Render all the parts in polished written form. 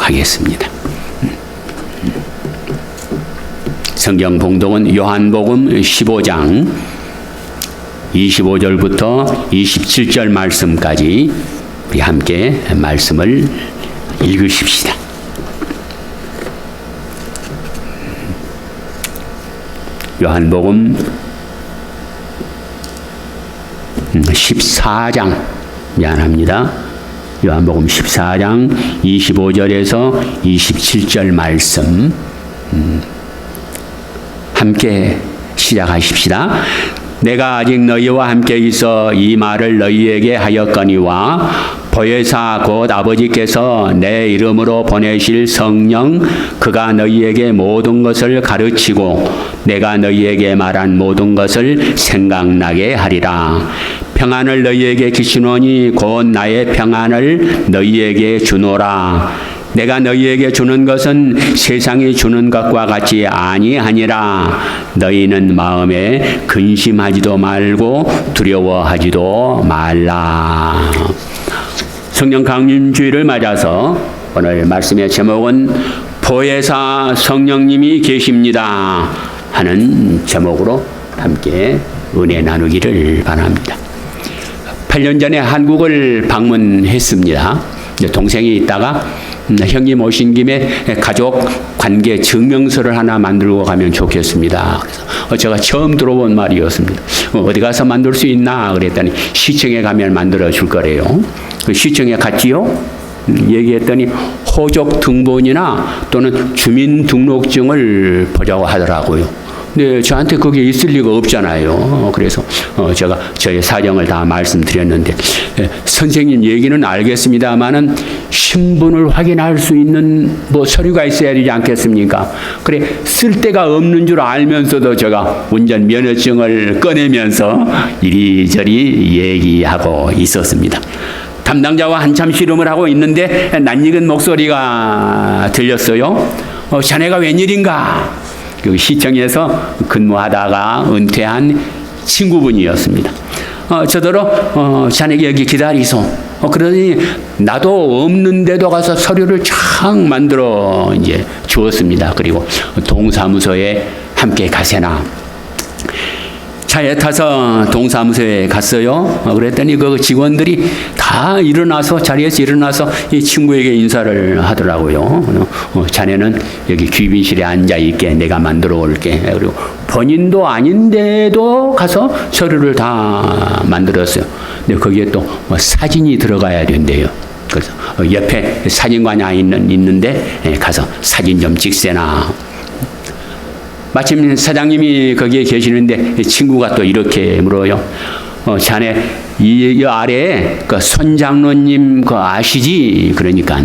하겠습니다. 성경 봉독은 요한복음 15장 25절부터 27절 말씀까지 우리 함께 말씀을 읽으십시다. 요한복음 14장, 미안합니다. 요한복음 14장 25절에서 27절 말씀 함께 시작하십시다. 내가 아직 너희와 함께 있어 이 말을 너희에게 하였거니와 보혜사 곧 아버지께서 내 이름으로 보내실 성령 그가 너희에게 모든 것을 가르치고 내가 너희에게 말한 모든 것을 생각나게 하리라. 평안을 너희에게 주시노니 곧 나의 평안을 너희에게 주노라. 내가 너희에게 주는 것은 세상이 주는 것과 같이 아니하니라. 너희는 마음에 근심하지도 말고 두려워하지도 말라. 성령 강림주일을 맞아서 오늘 말씀의 제목은 보혜사 성령님이 계십니다 하는 제목으로 함께 은혜 나누기를 바랍니다. 8년 전에 한국을 방문했습니다. 동생이 있다가 형님 오신 김에 가족 관계 증명서를 하나 만들고 가면 좋겠습니다. 그래서 제가 처음 들어본 말이었습니다. 어디 가서 만들 수 있나 그랬더니 시청에 가면 만들어 줄 거래요. 그 시청에 갔지요. 얘기했더니 호적 등본이나 또는 주민등록증을 보자고 하더라고요. 근데 저한테 그게 있을 리가 없잖아요. 그래서 제가 저의 사정을 다 말씀드렸는데 선생님 얘기는 알겠습니다만은 신분을 확인할 수 있는 뭐 서류가 있어야 되지 않겠습니까? 그래 쓸 데가 없는 줄 알면서도 제가 운전 면허증을 꺼내면서 이리저리 얘기하고 있었습니다. 담당자와 한참 씨름을 하고 있는데 낯익은 목소리가 들렸어요. 자네가 웬일인가? 그 시청에서 근무하다가 은퇴한 친구분이었습니다. 저더러 자네가 여기 기다리소. 그러더니 나도 없는데도 가서 서류를 쫙 만들어 이제 주었습니다. 그리고 동사무소에 함께 가세나. 차에 타서 동사무소에 갔어요. 그랬더니 그 직원들이 다 일어나서 자리에서 일어나서 이 친구에게 인사를 하더라고요. 자네는 여기 귀빈실에 앉아 있게 내가 만들어 올게. 그리고 본인도 아닌데도 가서 서류를 다 만들었어요. 근데 거기에 또 사진이 들어가야 된대요. 그래서 옆에 사진관이 있는데 가서 사진 좀 찍세나. 마침 사장님이 거기에 계시는데 친구가 또 이렇게 물어요. 자네 이 아래에 그 손장로님 그 아시지? 그러니까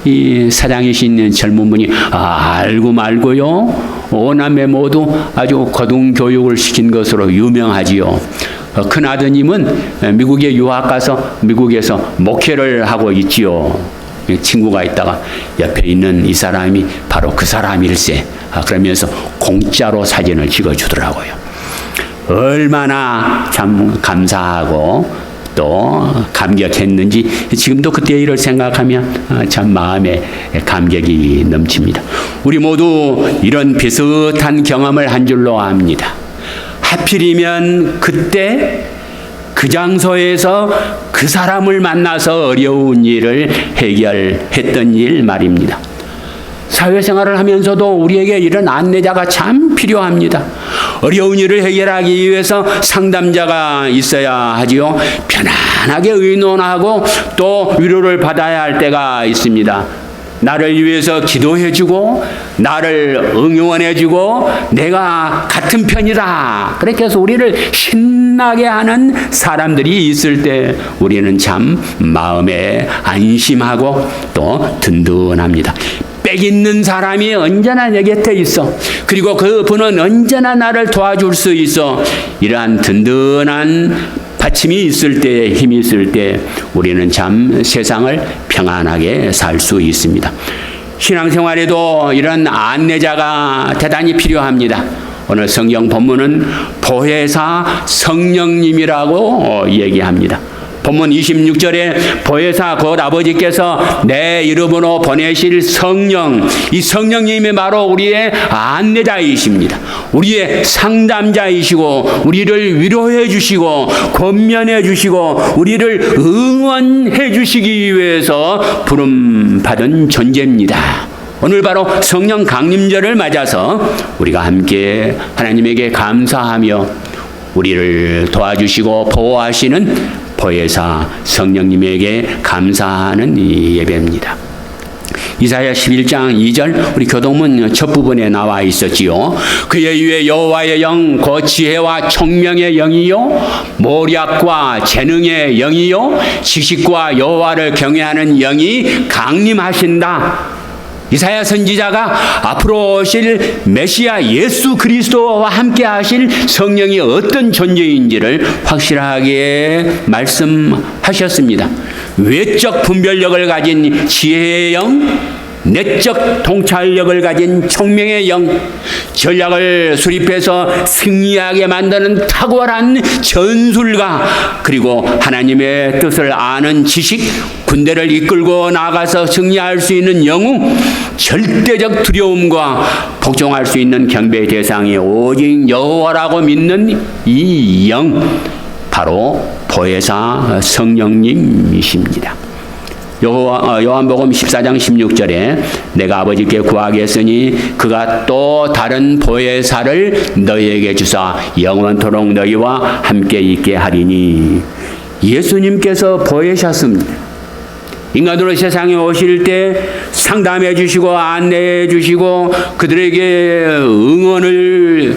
이 사장이신 젊은 분이 알고 말고요. 오남매 모두 아주 고등 교육을 시킨 것으로 유명하지요. 큰 아드님은 미국에 유학 가서 미국에서 목회를 하고 있지요. 친구가 있다가 옆에 있는 이 사람이 바로 그 사람일세. 그러면서 공짜로 사진을 찍어주더라고요. 얼마나 참 감사하고 또 감격했는지 지금도 그때 일을 생각하면 참 마음에 감격이 넘칩니다. 우리 모두 이런 비슷한 경험을 한 줄로 압니다. 하필이면 그때 그 장소에서 그 사람을 만나서 어려운 일을 해결했던 일 말입니다. 사회생활을 하면서도 우리에게 이런 안내자가 참 필요합니다. 어려운 일을 해결하기 위해서 상담자가 있어야 하지요. 편안하게 의논하고 또 위로를 받아야 할 때가 있습니다. 나를 위해서 기도해주고 나를 응원해주고 내가 같은 편이다. 그렇게 해서 우리를 신나게 하는 사람들이 있을 때 우리는 참 마음에 안심하고 또 든든합니다. 빽 있는 사람이 언제나 내 곁에 있어. 그리고 그분은 언제나 나를 도와줄 수 있어. 이러한 든든한 받침이 있을 때, 힘이 있을 때 우리는 참 세상을 평안하게 살 수 있습니다. 신앙생활에도 이런 안내자가 대단히 필요합니다. 오늘 성경 본문은 보혜사 성령님이라고 얘기합니다. 본문 26절에 보혜사 곧 아버지께서 내 이름으로 보내실 성령, 이 성령님이 바로 우리의 안내자이십니다. 우리의 상담자이시고 우리를 위로해 주시고 권면해 주시고 우리를 응원해 주시기 위해서 부름받은 존재입니다. 오늘 바로 성령 강림절을 맞아서 우리가 함께 하나님에게 감사하며 우리를 도와주시고 보호하시는 보혜사 성령님에게 감사하는 이 예배입니다. 이사야 11장 2절 우리 교동문 첫 부분에 나와 있었지요. 그의 위에 여호와의 영 곧 지혜와 총명의 영이요 모략과 재능의 영이요 지식과 여호와를 경외하는 영이 강림하신다. 이사야 선지자가 앞으로 오실 메시아 예수 그리스도와 함께 하실 성령이 어떤 존재인지를 확실하게 말씀하셨습니다. 외적 분별력을 가진 지혜의 영, 내적 통찰력을 가진 총명의 영, 전략을 수립해서 승리하게 만드는 탁월한 전술가, 그리고 하나님의 뜻을 아는 지식, 군대를 이끌고 나가서 승리할 수 있는 영웅, 절대적 두려움과 복종할 수 있는 경배의 대상이 오직 여호와라고 믿는 이 영, 바로 보혜사 성령님이십니다. 요한복음 14장 16절에 내가 아버지께 구하겠으니 그가 또 다른 보혜사를 너희에게 주사 영원토록 너희와 함께 있게 하리니. 예수님께서 보혜사십니다. 인간으로 세상에 오실 때 상담해 주시고 안내해 주시고 그들에게 응원을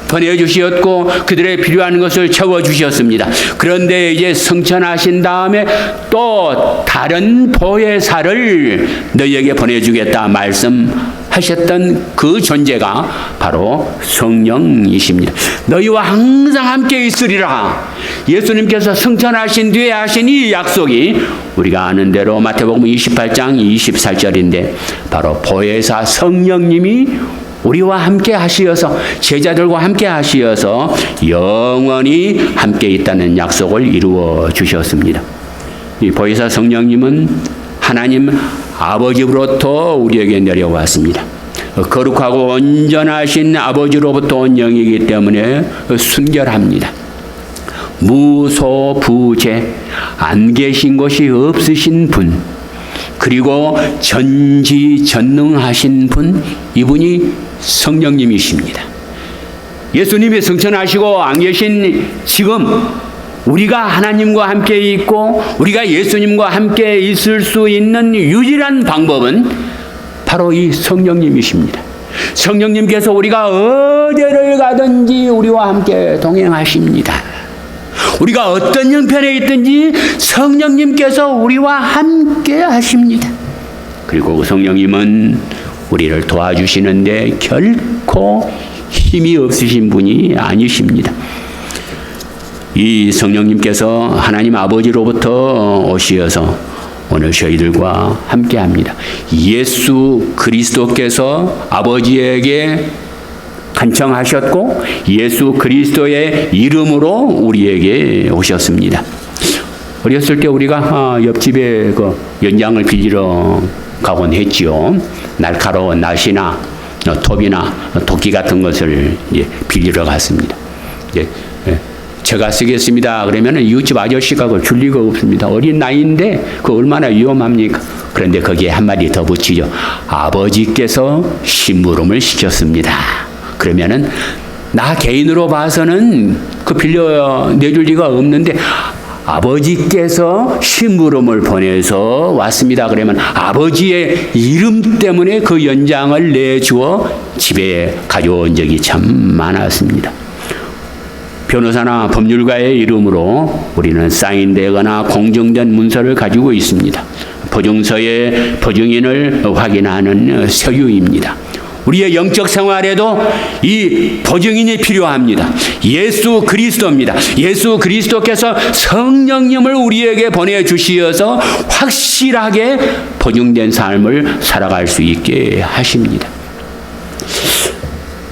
보내주셨고 그들의 필요한 것을 채워주셨습니다. 그런데 이제 성천하신 다음에 또 다른 보혜사를 너희에게 보내주겠다 말씀하셨던 그 존재가 바로 성령이십니다. 너희와 항상 함께 있으리라. 예수님께서 성천하신 뒤에 하신 이 약속이 우리가 아는 대로 마태복음 28장 24절인데 바로 보혜사 성령님이 우리와 함께 하시어서 제자들과 함께 하시어서 영원히 함께 있다는 약속을 이루어 주셨습니다. 이 보혜사 성령님은 하나님 아버지로부터 우리에게 내려왔습니다. 거룩하고 온전하신 아버지로부터 온 영이기 때문에 순결합니다. 무소부재, 안 계신 곳이 없으신 분, 그리고 전지전능하신 분, 이분이 성령님이십니다. 예수님이 성천하시고 안 계신 지금 우리가 하나님과 함께 있고 우리가 예수님과 함께 있을 수 있는 유일한 방법은 바로 이 성령님이십니다. 성령님께서 우리가 어디를 가든지 우리와 함께 동행하십니다. 우리가 어떤 형편에 있든지 성령님께서 우리와 함께 하십니다. 그리고 그 성령님은 우리를 도와주시는데 결코 힘이 없으신 분이 아니십니다. 이 성령님께서 하나님 아버지로부터 오시어서 오늘 저희들과 함께합니다. 예수 그리스도께서 아버지에게 간청하셨고 예수 그리스도의 이름으로 우리에게 오셨습니다. 어렸을 때 우리가 옆집에 그 연장을 빌리러 가곤 했지요. 날카로운 낫이나 톱이나 도끼 같은 것을 빌리러 갔습니다. 제가 쓰겠습니다. 그러면 이웃집 아저씨가 그걸 줄 리가 없습니다. 어린 나이인데 그 얼마나 위험합니까? 그런데 거기에 한마디 더 붙이죠. 아버지께서 심부름을 시켰습니다. 그러면은 나 개인으로 봐서는 그 빌려 내줄 리가 없는데 아버지께서 심부름을 보내서 왔습니다. 그러면 아버지의 이름 때문에 그 연장을 내주어 집에 가져온 적이 참 많았습니다. 변호사나 법률가의 이름으로 우리는 사인되거나 공정된 문서를 가지고 있습니다. 보증서의 보증인을 확인하는 서류입니다. 우리의 영적 생활에도 이 보증인이 필요합니다. 예수 그리스도입니다. 예수 그리스도께서 성령님을 우리에게 보내주시어서 확실하게 보증된 삶을 살아갈 수 있게 하십니다.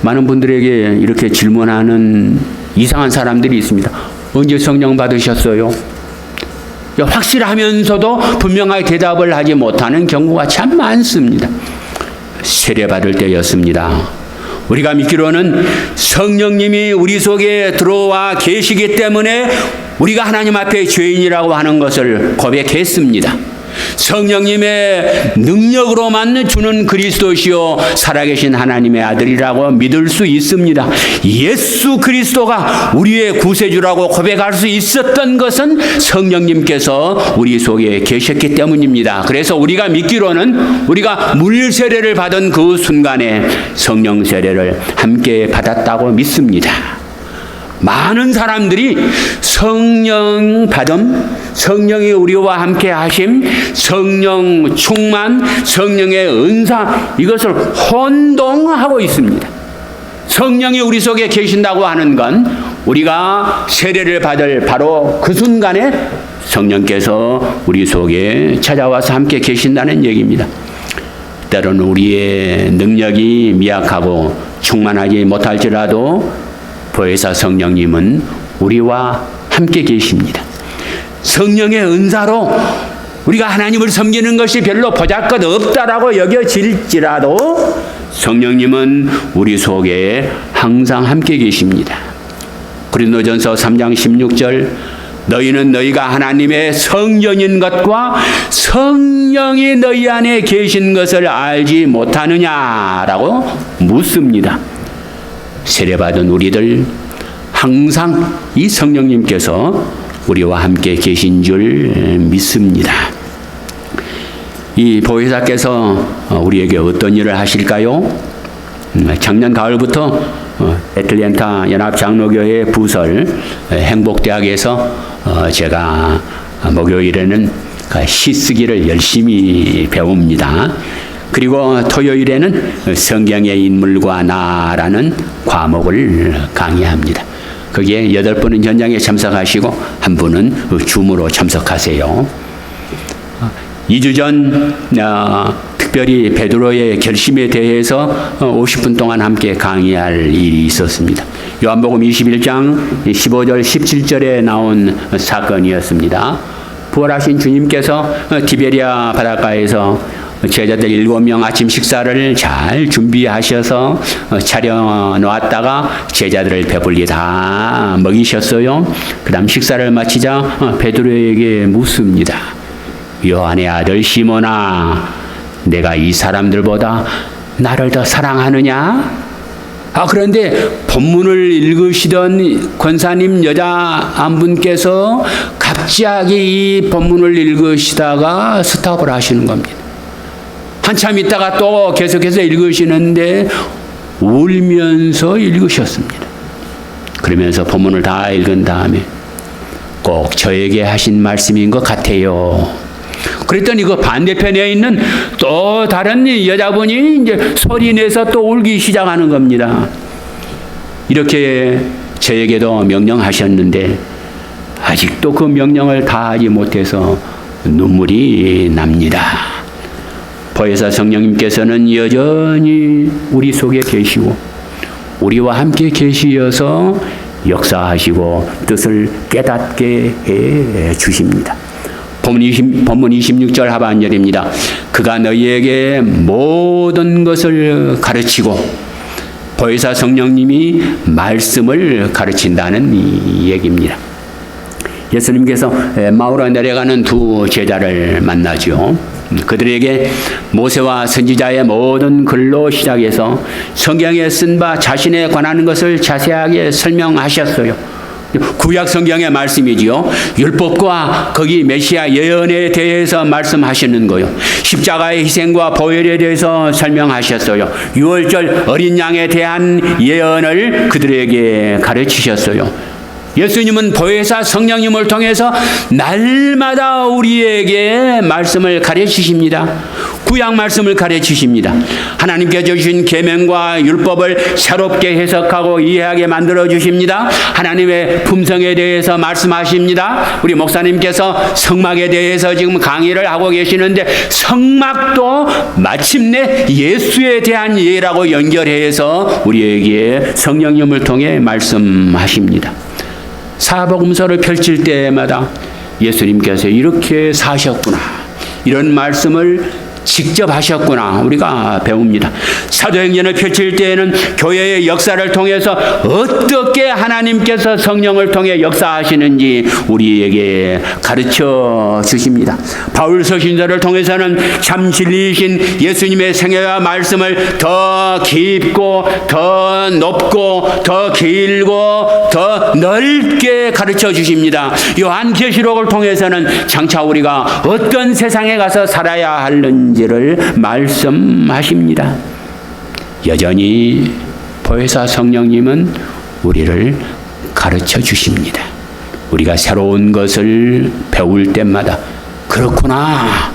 많은 분들에게 이렇게 질문하는 이상한 사람들이 있습니다. 언제 성령 받으셨어요? 확실하면서도 분명하게 대답을 하지 못하는 경우가 참 많습니다. 세례받을 때였습니다. 우리가 믿기로는 성령님이 우리 속에 들어와 계시기 때문에 우리가 하나님 앞에 죄인이라고 하는 것을 고백했습니다. 성령님의 능력으로만 주는 그리스도시요 살아계신 하나님의 아들이라고 믿을 수 있습니다. 예수 그리스도가 우리의 구세주라고 고백할 수 있었던 것은 성령님께서 우리 속에 계셨기 때문입니다. 그래서 우리가 믿기로는 우리가 물 세례를 받은 그 순간에 성령 세례를 함께 받았다고 믿습니다. 많은 사람들이 성령 받음, 성령이 우리와 함께 하심, 성령 충만, 성령의 은사, 이것을 혼동하고 있습니다. 성령이 우리 속에 계신다고 하는 건 우리가 세례를 받을 바로 그 순간에 성령께서 우리 속에 찾아와서 함께 계신다는 얘기입니다. 때로는 우리의 능력이 미약하고 충만하지 못할지라도 보혜사 성령님은 우리와 함께 계십니다. 성령의 은사로 우리가 하나님을 섬기는 것이 별로 보잘것없다라고 여겨질지라도 성령님은 우리 속에 항상 함께 계십니다. 고린도전서 3장 16절 너희는 너희가 하나님의 성령인 것과 성령이 너희 안에 계신 것을 알지 못하느냐라고 묻습니다. 세례받은 우리들 항상 이 성령님께서 우리와 함께 계신 줄 믿습니다. 이 보혜사께서 우리에게 어떤 일을 하실까요? 작년 가을부터 애틀랜타 연합장로교회 부설 행복대학에서 제가 목요일에는 시쓰기를 열심히 배웁니다. 그리고 토요일에는 성경의 인물과 나라는 과목을 강의합니다. 거기에 8분은 현장에 참석하시고 1분은 줌으로 참석하세요. 2주 전 특별히 베드로의 결심에 대해서 50분 동안 함께 강의할 일이 있었습니다. 요한복음 21장 15절 17절에 나온 사건이었습니다. 부활하신 주님께서 티베리아 바닷가에서 제자들 7명 아침 식사를 잘 준비하셔서 차려 놓았다가 제자들을 배불리 다 먹이셨어요. 그 다음 식사를 마치자 베드로에게 묻습니다. 요한의 아들 시몬아, 내가 이 사람들보다 나를 더 사랑하느냐? 그런데 본문을 읽으시던 권사님 여자 한 분께서 갑자기 이 본문을 읽으시다가 스톱을 하시는 겁니다. 한참 있다가 또 계속해서 읽으시는데 울면서 읽으셨습니다. 그러면서 본문을 다 읽은 다음에 꼭 저에게 하신 말씀인 것 같아요. 그랬더니 그 반대편에 있는 또 다른 여자분이 이제 소리내서 또 울기 시작하는 겁니다. 이렇게 저에게도 명령하셨는데 아직도 그 명령을 다하지 못해서 눈물이 납니다. 보혜사 성령님께서는 여전히 우리 속에 계시고 우리와 함께 계시어서 역사하시고 뜻을 깨닫게 해 주십니다. 본문 26절 하반절입니다. 그가 너희에게 모든 것을 가르치고 보혜사 성령님이 말씀을 가르친다는 이 얘기입니다. 예수님께서 엠마오로 내려가는 두 제자를 만나죠. 그들에게 모세와 선지자의 모든 글로 시작해서 성경에 쓴 바 자신에 관한 것을 자세하게 설명하셨어요. 구약 성경의 말씀이지요. 율법과 거기 메시아 예언에 대해서 말씀하시는 거요. 십자가의 희생과 보혈에 대해서 설명하셨어요. 유월절 어린 양에 대한 예언을 그들에게 가르치셨어요. 예수님은 보혜사 성령님을 통해서 날마다 우리에게 말씀을 가르치십니다. 구약 말씀을 가르치십니다. 하나님께서 주신 계명과 율법을 새롭게 해석하고 이해하게 만들어 주십니다. 하나님의 품성에 대해서 말씀하십니다. 우리 목사님께서 성막에 대해서 지금 강의를 하고 계시는데 성막도 마침내 예수에 대한 예라고 연결해서 우리에게 성령님을 통해 말씀하십니다. 사복음서를 펼칠 때마다 예수님께서 이렇게 사셨구나, 이런 말씀을 직접 하셨구나 우리가 배웁니다. 사도행전을 펼칠 때에는 교회의 역사를 통해서 어떻게 하나님께서 성령을 통해 역사하시는지 우리에게 가르쳐 주십니다. 바울 서신서를 통해서는 참 진리이신 예수님의 생애와 말씀을 더 깊고 더 높고 더 길고 더 넓게 가르쳐 주십니다. 요한계시록을 통해서는 장차 우리가 어떤 세상에 가서 살아야 하는지를 말씀하십니다. 여전히 보혜사 성령님은 우리를 가르쳐 주십니다. 우리가 새로운 것을 배울 때마다 그렇구나,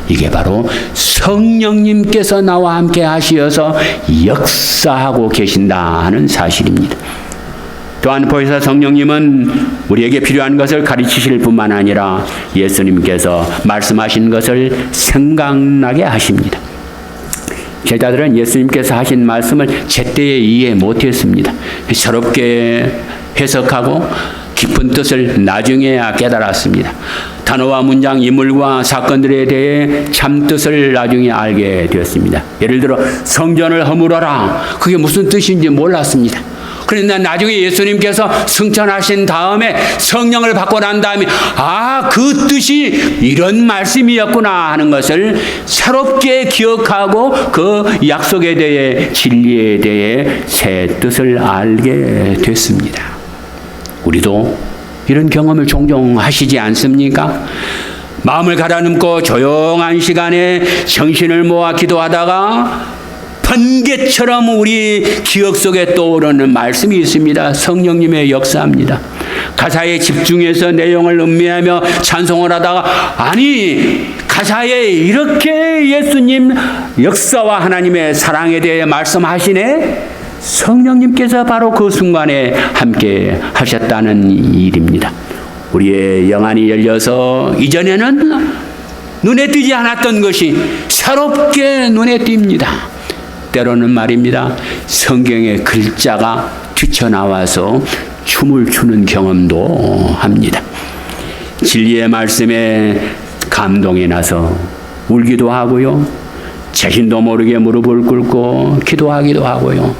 이게 바로 성령님께서 나와 함께 하시어서 역사하고 계신다는 사실입니다. 또한 보혜사 성령님은 우리에게 필요한 것을 가르치실 뿐만 아니라 예수님께서 말씀하신 것을 생각나게 하십니다. 제자들은 예수님께서 하신 말씀을 제때에 이해 못했습니다. 새롭게 해석하고 깊은 뜻을 나중에야 깨달았습니다. 단어와 문장, 인물과 사건들에 대해 참 뜻을 나중에 알게 되었습니다. 예를 들어 성전을 허물어라, 그게 무슨 뜻인지 몰랐습니다. 그런데 나중에 예수님께서 승천하신 다음에 성령을 받고 난 다음에 그 뜻이 이런 말씀이었구나 하는 것을 새롭게 기억하고 그 약속에 대해, 진리에 대해 새 뜻을 알게 됐습니다. 우리도 이런 경험을 종종 하시지 않습니까? 마음을 가다듬고 조용한 시간에 정신을 모아 기도하다가 번개처럼 우리 기억 속에 떠오르는 말씀이 있습니다. 성령님의 역사입니다. 가사에 집중해서 내용을 음미하며 찬송을 하다가 가사에 이렇게 예수님 역사와 하나님의 사랑에 대해 말씀하시네. 성령님께서 바로 그 순간에 함께 하셨다는 일입니다. 우리의 영안이 열려서 이전에는 눈에 띄지 않았던 것이 새롭게 눈에 띕니다. 때로는 말입니다, 성경의 글자가 튀쳐나와서 춤을 추는 경험도 합니다. 진리의 말씀에 감동이 나서 울기도 하고요, 자신도 모르게 무릎을 꿇고 기도하기도 하고요.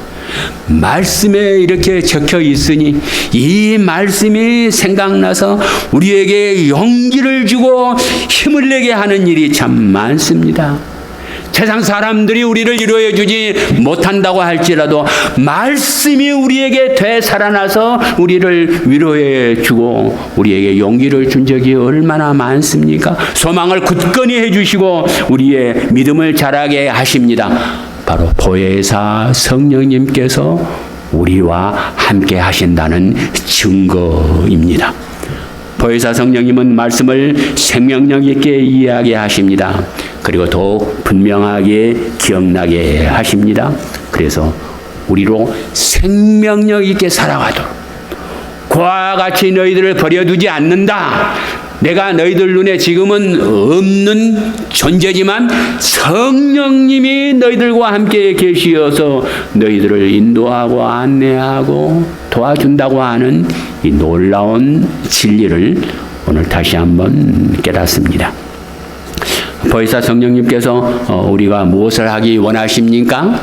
말씀에 이렇게 적혀 있으니 이 말씀이 생각나서 우리에게 용기를 주고 힘을 내게 하는 일이 참 많습니다. 세상 사람들이 우리를 위로해 주지 못한다고 할지라도 말씀이 우리에게 되살아나서 우리를 위로해 주고 우리에게 용기를 준 적이 얼마나 많습니까? 소망을 굳건히 해 주시고 우리의 믿음을 자라게 하십니다. 바로 보혜사 성령님께서 우리와 함께 하신다는 증거입니다. 보혜사 성령님은 말씀을 생명력 있게 이해하게 하십니다. 그리고 더욱 분명하게 기억나게 하십니다. 그래서 우리로 생명력 있게 살아가도록, 그와 같이 너희들을 버려두지 않는다. 내가 너희들 눈에 지금은 없는 존재지만 성령님이 너희들과 함께 계시어서 너희들을 인도하고 안내하고 도와준다고 하는 이 놀라운 진리를 오늘 다시 한번 깨닫습니다. 보혜사 성령님께서 우리가 무엇을 하기 원하십니까?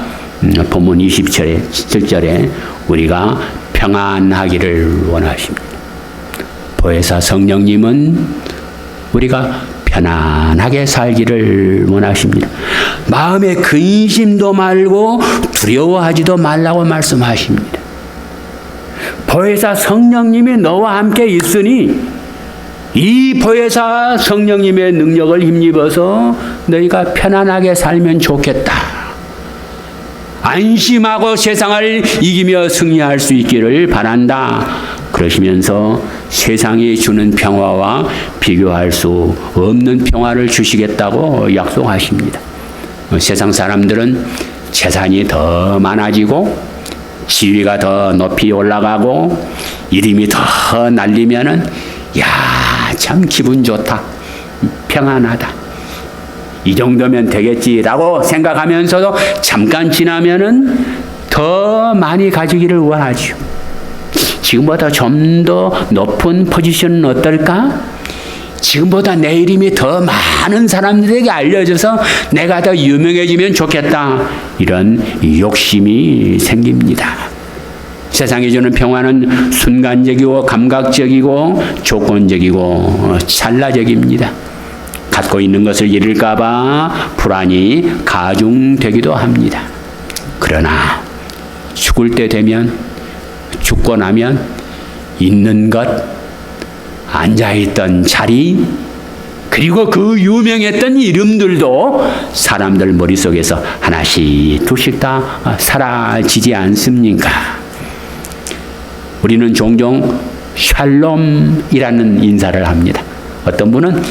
본문 27절에 우리가 평안하기를 원하십니다. 보혜사 성령님은 우리가 편안하게 살기를 원하십니다. 마음에 근심도 말고 두려워하지도 말라고 말씀하십니다. 보혜사 성령님이 너와 함께 있으니 이 보혜사 성령님의 능력을 힘입어서 너희가 편안하게 살면 좋겠다. 안심하고 세상을 이기며 승리할 수 있기를 바란다. 그러시면서 세상이 주는 평화와 비교할 수 없는 평화를 주시겠다고 약속하십니다. 세상 사람들은 재산이 더 많아지고 지위가 더 높이 올라가고 이름이 더 날리면은 참 기분 좋다, 평안하다, 이 정도면 되겠지라고 생각하면서도 잠깐 지나면은 더 많이 가지기를 원하죠. 지금보다 좀 더 높은 포지션은 어떨까? 지금보다 내 이름이 더 많은 사람들에게 알려져서 내가 더 유명해지면 좋겠다. 이런 욕심이 생깁니다. 세상이 주는 평화는 순간적이고 감각적이고 조건적이고 찰나적입니다. 갖고 있는 것을 잃을까 봐 불안이 가중되기도 합니다. 그러나 죽을 때 되면, 죽고 나면 있는 것, 앉아있던 자리, 그리고 그 유명했던 이름들도 사람들 머릿속에서 하나씩 둘씩 다 사라지지 않습니까? 우리는 종종 샬롬이라는 인사를 합니다. 어떤 분은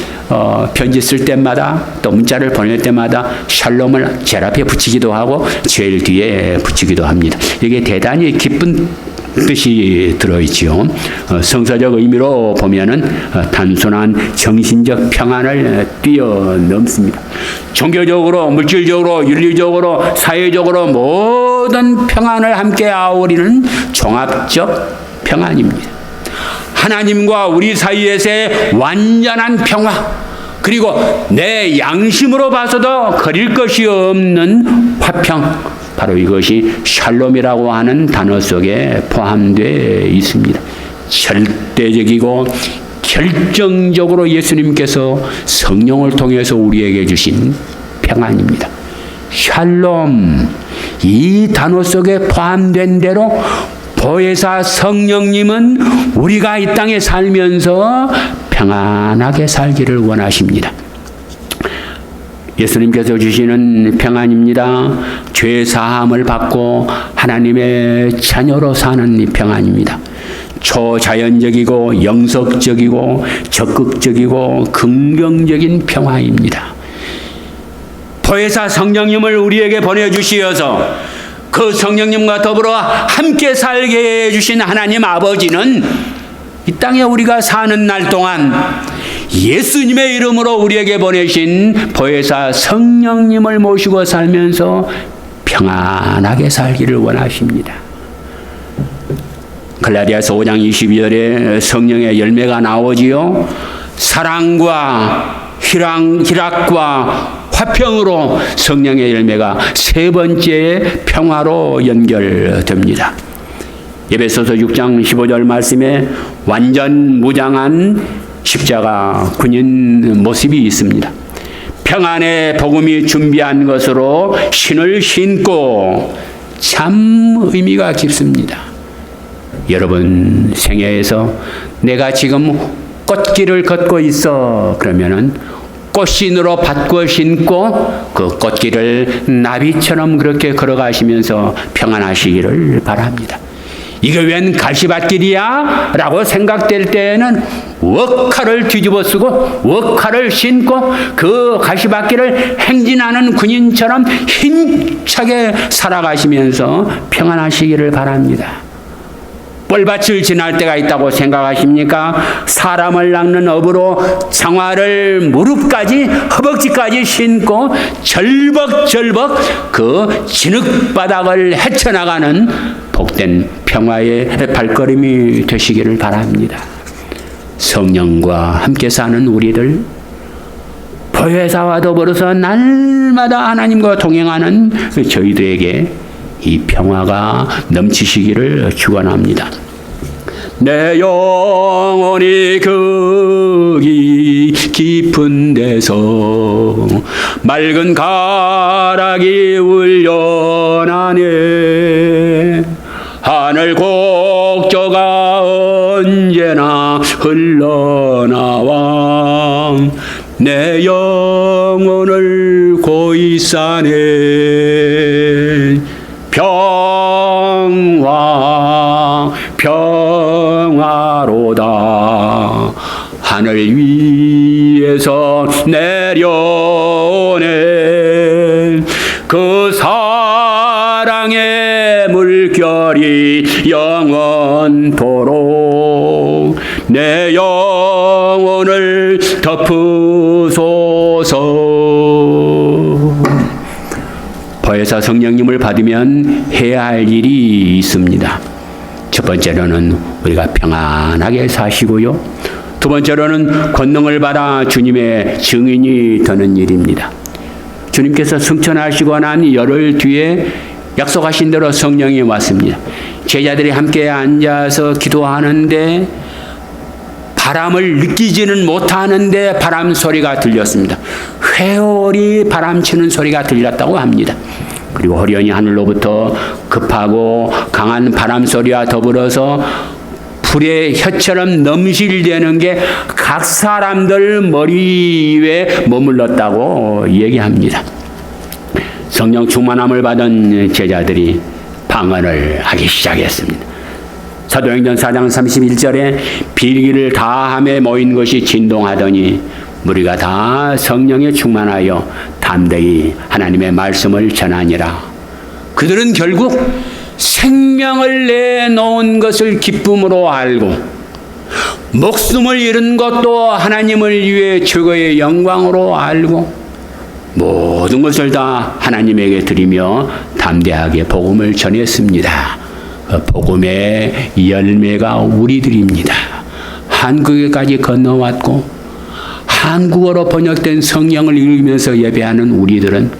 편지 쓸 때마다 또 문자를 보낼 때마다 샬롬을 제일 앞에 붙이기도 하고 제일 뒤에 붙이기도 합니다. 이게 대단히 기쁜 뜻이 들어있지요. 성서적 의미로 보면은 단순한 정신적 평안을 뛰어넘습니다. 종교적으로, 물질적으로, 윤리적으로, 사회적으로 모든 평안을 함께 아우리는 종합적 평안입니다. 하나님과 우리 사이에서의 완전한 평화, 그리고 내 양심으로 봐서도 거릴 것이 없는 화평, 바로 이것이 샬롬이라고 하는 단어 속에 포함되어 있습니다. 절대적이고 결정적으로 예수님께서 성령을 통해서 우리에게 주신 평안입니다. 샬롬, 이 단어 속에 포함된 대로 보혜사 성령님은 우리가 이 땅에 살면서 평안하게 살기를 원하십니다. 예수님께서 주시는 평안입니다. 죄 사함을 받고 하나님의 자녀로 사는 이 평안입니다. 초자연적이고 영속적이고 적극적이고 긍정적인 평화입니다. 보혜사 성령님을 우리에게 보내주시어서 그 성령님과 더불어 함께 살게 해주신 하나님 아버지는 이 땅에 우리가 사는 날 동안 예수님의 이름으로 우리에게 보내신 보혜사 성령님을 모시고 살면서 평안하게 살기를 원하십니다. 갈라디아서 5장 22절에 성령의 열매가 나오지요. 사랑과 희락과 화평으로 성령의 열매가 세 번째 평화로 연결됩니다. 에베소서 6장 15절 말씀에 완전 무장한 십자가 군인 모습이 있습니다. 평안의 복음이 준비한 것으로 신을 신고, 참 의미가 깊습니다. 여러분 생애에서 내가 지금 꽃길을 걷고 있어 그러면은 꽃신으로 바꿔 신고 그 꽃길을 나비처럼 그렇게 걸어가시면서 평안하시기를 바랍니다. 이게 웬 가시밭길이야? 라고 생각될 때에는 웍칼을 뒤집어 쓰고 웍칼을 신고 그 가시밭길을 행진하는 군인처럼 힘차게 살아가시면서 평안하시기를 바랍니다. 뻘밭을 지날 때가 있다고 생각하십니까? 사람을 낚는 업으로 장화를 무릎까지 허벅지까지 신고 절벅절벅 그 진흙바닥을 헤쳐나가는 복된 평화의 발걸음이 되시기를 바랍니다. 성령과 함께 사는 우리들, 보혜사와 더불어서 날마다 하나님과 동행하는 저희들에게 이 평화가 넘치시기를 축원합니다. 내 영혼이 거기 깊은 데서 맑은 가락이 울려나네. 하늘 곡조가 언제나 흘러나와 내 영혼을 고이 싸네. 평화로다. 하늘 위에서 내려오네. 그 사랑의 물결이 영원토록 내 영혼을 덮으소서. 보혜사 성령님을 받으면 해야 할 일이 있습니다. 첫 번째로는 우리가 평안하게 사시고요. 두 번째로는 권능을 받아 주님의 증인이 되는 일입니다. 주님께서 승천하시고 난 열흘 뒤에 약속하신 대로 성령이 왔습니다. 제자들이 함께 앉아서 기도하는데 바람을 느끼지는 못하는데 바람 소리가 들렸습니다. 회오리 바람치는 소리가 들렸다고 합니다. 그리고 호련히 하늘로부터 급하고 강한 바람 소리와 더불어서 불의 혀처럼 넘실대는 게 각 사람들 머리 위에 머물렀다고 얘기합니다. 성령 충만함을 받은 제자들이 방언을 하기 시작했습니다. 사도행전 4장 31절에 빌기를 다함에 모인 것이 진동하더니 무리가 다 성령에 충만하여 담대히 하나님의 말씀을 전하니라. 그들은 결국 생명을 내놓은 것을 기쁨으로 알고 목숨을 잃은 것도 하나님을 위해 최고의 영광으로 알고 모든 것을 다 하나님에게 드리며 담대하게 복음을 전했습니다. 그 복음의 열매가 우리들입니다. 한국에까지 건너왔고 한국어로 번역된 성경을 읽으면서 예배하는 우리들은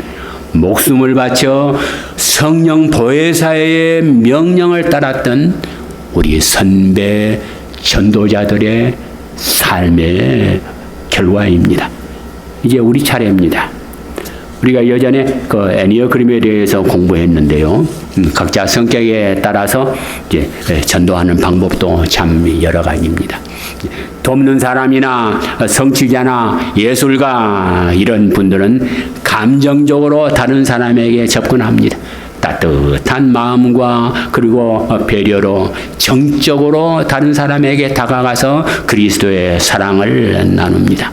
목숨을 바쳐 성령 보혜사의 명령을 따랐던 우리 선배 전도자들의 삶의 결과입니다. 이제 우리 차례입니다. 우리가 예전에 그 애니어그램에 대해서 공부했는데요. 각자 성격에 따라서 이제 전도하는 방법도 참 여러 가지입니다. 돕는 사람이나 성취자나 예술가 이런 분들은 감정적으로 다른 사람에게 접근합니다. 따뜻한 마음과 그리고 배려로 정적으로 다른 사람에게 다가가서 그리스도의 사랑을 나눕니다.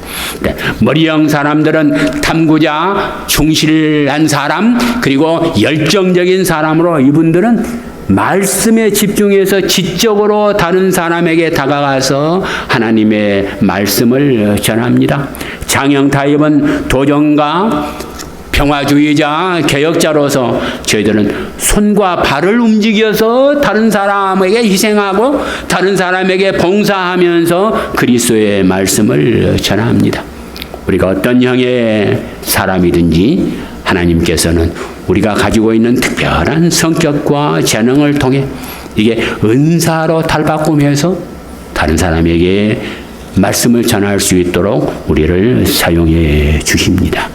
머리형 사람들은 탐구자, 충실한 사람, 그리고 열정적인 사람으로 이분들은 말씀에 집중해서 지적으로 다른 사람에게 다가가서 하나님의 말씀을 전합니다. 장형 타입은 도전가, 평화주의자, 개혁자로서 저희들은 손과 발을 움직여서 다른 사람에게 희생하고 다른 사람에게 봉사하면서 그리스도의 말씀을 전합니다. 우리가 어떤 형의 사람이든지 하나님께서는 우리가 가지고 있는 특별한 성격과 재능을 통해 이게 은사로 탈바꿈해서 다른 사람에게 말씀을 전할 수 있도록 우리를 사용해 주십니다.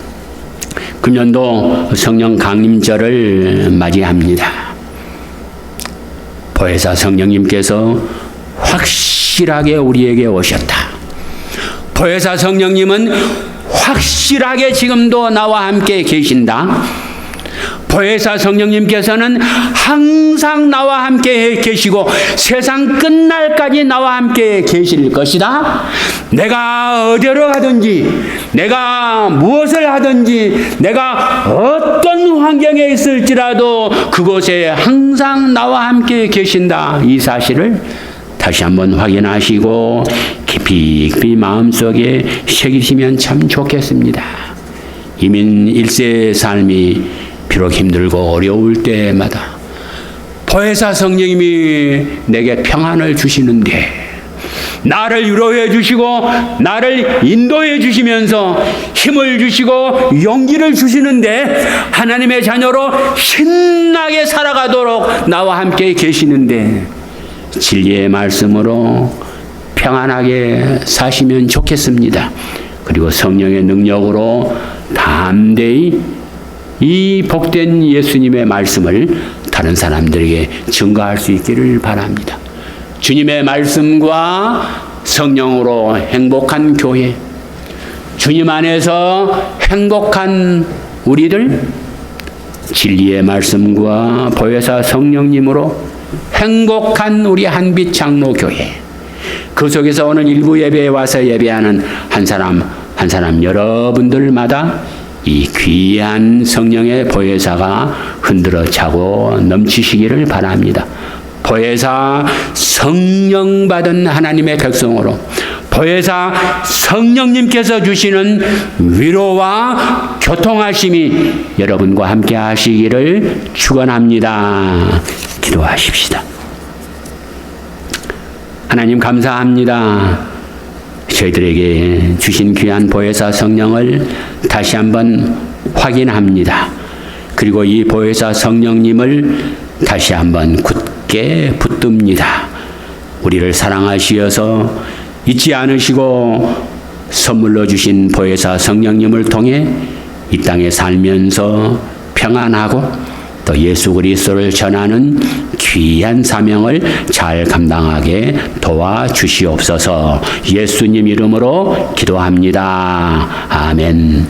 금년도 성령 강림절을 맞이합니다. 보혜사 성령님께서 확실하게 우리에게 오셨다. 보혜사 성령님은 확실하게 지금도 나와 함께 계신다. 보혜사 성령님께서는 항상 나와 함께 계시고 세상 끝날까지 나와 함께 계실 것이다. 내가 어디로 가든지, 내가 무엇을 하든지, 내가 어떤 환경에 있을지라도 그곳에 항상 나와 함께 계신다. 이 사실을 다시 한번 확인하시고 깊이 마음속에 새기시면 참 좋겠습니다. 이민 1세 삶이 비록 힘들고 어려울 때마다 보혜사 성령님이 내게 평안을 주시는데 나를 위로해 주시고 나를 인도해 주시면서 힘을 주시고 용기를 주시는데 하나님의 자녀로 신나게 살아가도록 나와 함께 계시는데 진리의 말씀으로 평안하게 사시면 좋겠습니다. 그리고 성령의 능력으로 담대히 이 복된 예수님의 말씀을 다른 사람들에게 증거할 수 있기를 바랍니다. 주님의 말씀과 성령으로 행복한 교회, 주님 안에서 행복한 우리들, 진리의 말씀과 보혜사 성령님으로 행복한 우리 한빛 장로교회, 그 속에서 오늘 일부 예배에 와서 예배하는 한 사람 여러분들마다 이 귀한 성령의 보혜사가 흔들어 차고 넘치시기를 바랍니다. 보혜사 성령 받은 하나님의 백성으로 보혜사 성령님께서 주시는 위로와 교통하심이 여러분과 함께 하시기를 축원합니다. 기도하십시다. 하나님 감사합니다. 저희들에게 주신 귀한 보혜사 성령을 다시 한번 확인합니다. 그리고 이 보혜사 성령님을 다시 한번 굳게 붙듭니다. 우리를 사랑하시어서 잊지 않으시고 선물로 주신 보혜사 성령님을 통해 이 땅에 살면서 평안하고 또 예수 그리스도를 전하는 귀한 사명을 잘 감당하게 도와주시옵소서. 예수님 이름으로 기도합니다. 아멘.